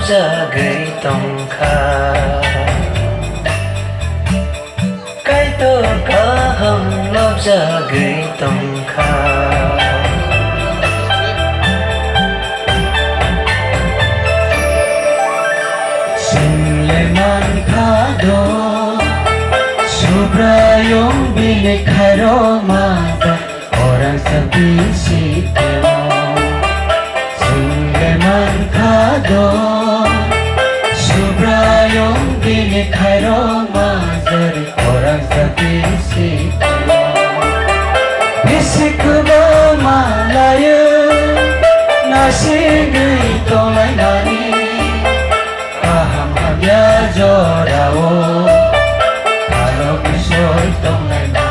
jagai tongkha cái to cả hầm love jagai tongkha Suleman khado Subrayong bilik haromada orang sepi sitemo Suleman khado Subrayong bilik haromada orang sepi sitemo Bisik malaya nasi gay tolai nani Aham hamya jorao Kalau kisoi tolai nani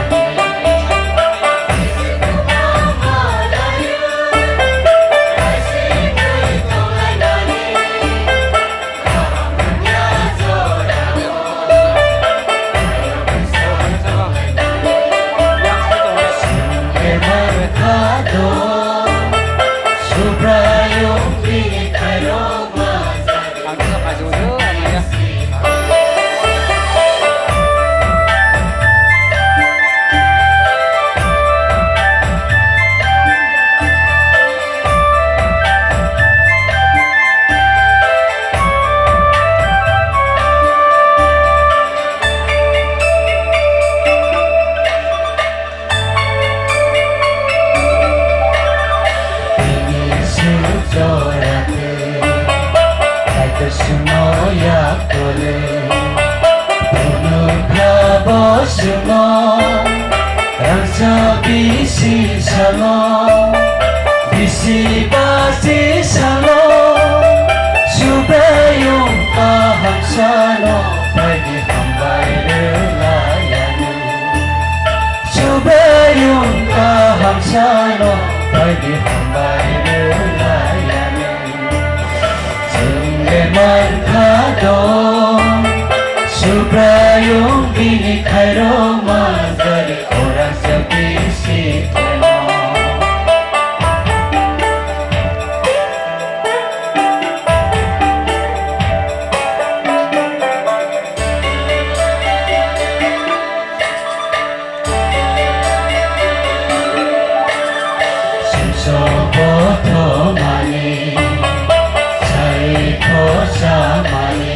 Rasa bisi salon Bisi basi salon Subayong paham sano Pwede hambay relayano Subayong paham sano Pwede hambay relayano Suleman khado Subrayong bilik haromada dari orang sepi sitemo Susoboto mani Sai kosa mani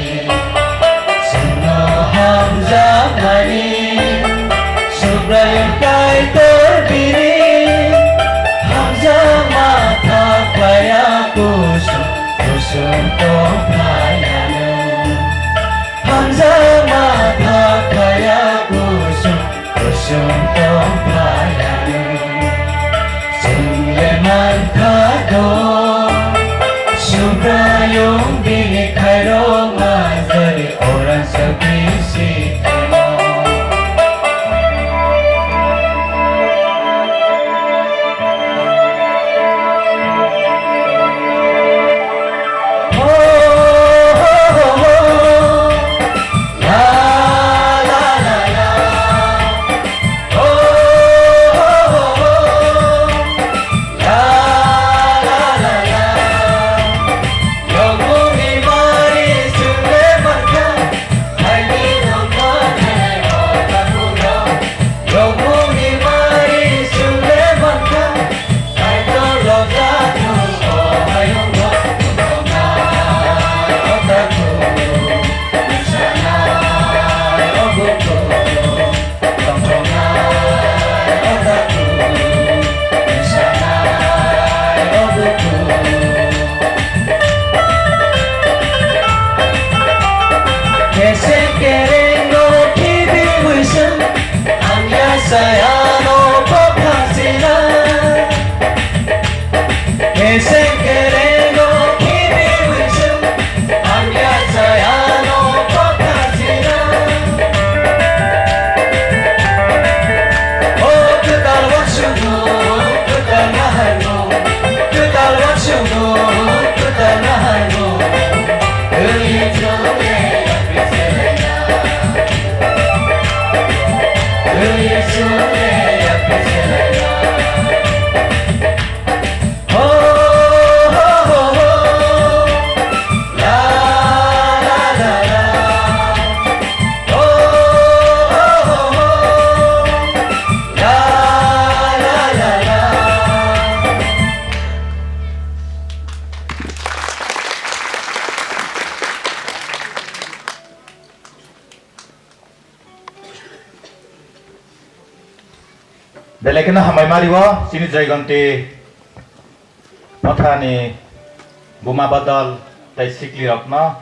Subrayong kay terbiri Hamza mata kaya kusong tong payano Hamza mata kaya kusong tong payano Suleman khado Subrayong bilik haromada dari orang sepi sitemo Saya no papasina Ese querendo kimi wishu Anya saya no papasina Oh ketal wakshunu ketal nahanu Ketal wakshunu ketal nahanu Ketal wakshunu ketal nahanu Belekena hamai mariwo sini jaigonti mathani buma badal tai sikli rokno